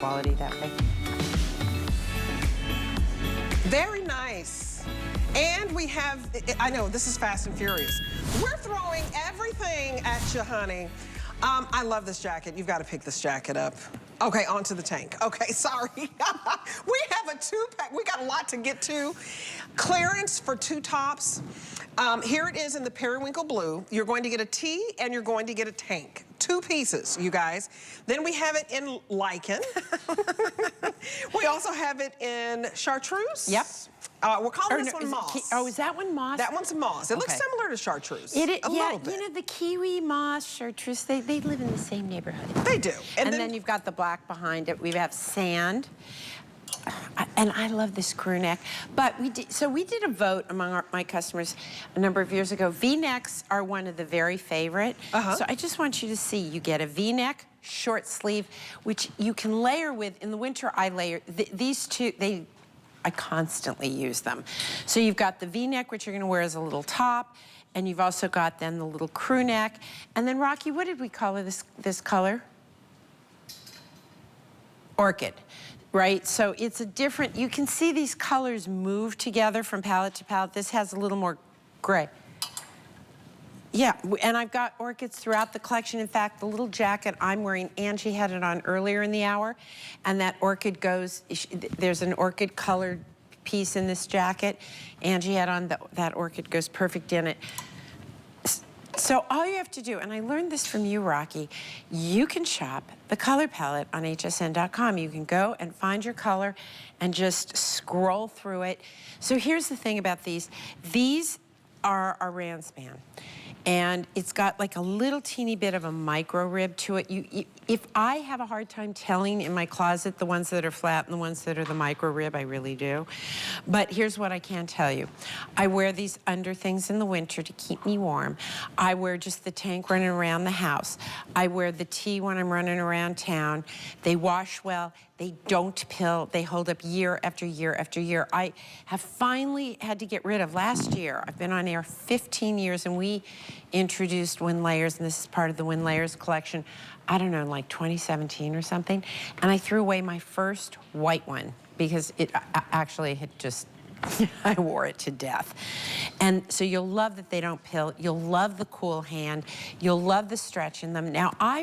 quality that way. Very nice. And we have, I know, this is fast and furious. We're throwing everything at you, honey. I love this jacket. You've got to pick this jacket up. Okay, onto the tank. Okay, sorry. We have a two-pack. We got a lot to get to. Clearance for two tops. Here it is in the periwinkle blue. You're going to get a tee and you're going to get a tank. Two pieces, you guys. Then we have it in lichen. We also have it in chartreuse. Yep. We're calling this one moss. Oh, is that one moss? That one's moss. It looks similar to chartreuse. It is, a little bit. You know, the kiwi, moss, chartreuse, they live in the same neighborhood. They do. And then you've got the black behind it. We have sand. And I love this crew neck. But we did a vote among my customers a number of years ago. V-necks are one of the very favorite. So I just want you to see, you get a V-neck, short sleeve, which you can layer with. In the winter, I layer, these two, I constantly use them. So you've got the V-neck, which you're gonna wear as a little top, and you've also got then the little crew neck. And then Rocky, what did we color this color? Orchid. Right, so it's a different, you can see these colors move together from palette to palette. This has a little more gray. Yeah, and I've got orchids throughout the collection. In fact, the little jacket I'm wearing, Angie had it on earlier in the hour, and that orchid goes, there's an orchid colored piece in this jacket. Angie had on, that orchid goes perfect in it. So all you have to do, and I learned this from you, Rocky, you can shop the color palette on hsn.com. You can go and find your color and just scroll through it. So here's the thing about these. These are a rayon span. And it's got like a little teeny bit of a micro rib to it. If I have a hard time telling in my closet the ones that are flat and the ones that are the micro rib, I really do. But here's what I can tell you. I wear these under things in the winter to keep me warm. I wear just the tank running around the house. I wear the tee when I'm running around town. They wash well. They don't pill. They hold up year after year after year. I have finally had to get rid of, last year, I've been on air 15 years and we introduced WynneLayers, and this is part of the WynneLayers collection, I don't know, like 2017 or something. And I threw away my first white one because it actually had just, I wore it to death. And so you'll love that they don't pill. You'll love the cool hand. You'll love the stretch in them. Now I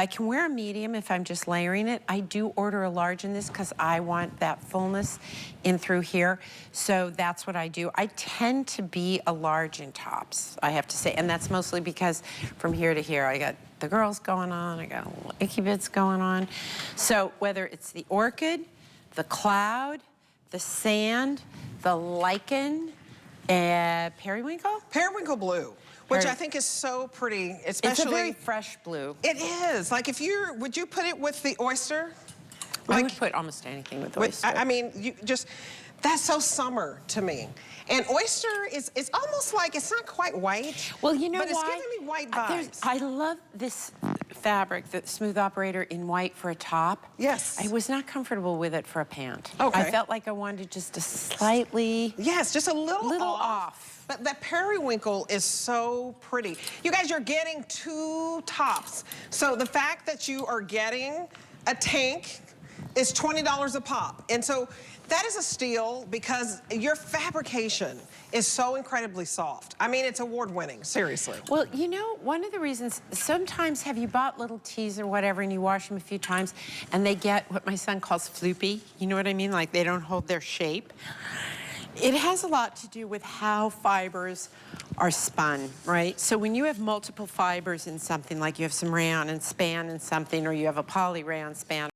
can wear a medium if I'm just layering it. I do order a large in this because I want that fullness in through here. So that's what I do. I tend to be a large in tops, I have to say. And that's mostly because from here to here, I got the girls going on, I got little icky bits going on. So whether it's the orchid, the cloud, the sand, the lichen, periwinkle? Periwinkle blue. Which I think is so pretty, especially. It's a very fresh blue. It is. Like would you put it with the oyster? I would put almost anything with oyster. I mean, that's so summer to me. And oyster is almost like, it's not quite white. Well, you know but why? It's giving me white vibes. I love this fabric, the Smooth Operator in white for a top. Yes. I was not comfortable with it for a pant. Okay. I felt like I wanted just a slightly... Yes, just a little off. But that periwinkle is so pretty. You guys, you're getting two tops. So the fact that you are getting a tank is $20 a pop. And so that is a steal because your fabrication is so incredibly soft. I mean, it's award-winning, seriously. Well, you know, one of the reasons, sometimes have you bought little tees or whatever and you wash them a few times and they get what my son calls floopy? You know what I mean? Like they don't hold their shape. It has a lot to do with how fibers are spun, right? So when you have multiple fibers in something, like you have some rayon and span in something, or you have a poly rayon span,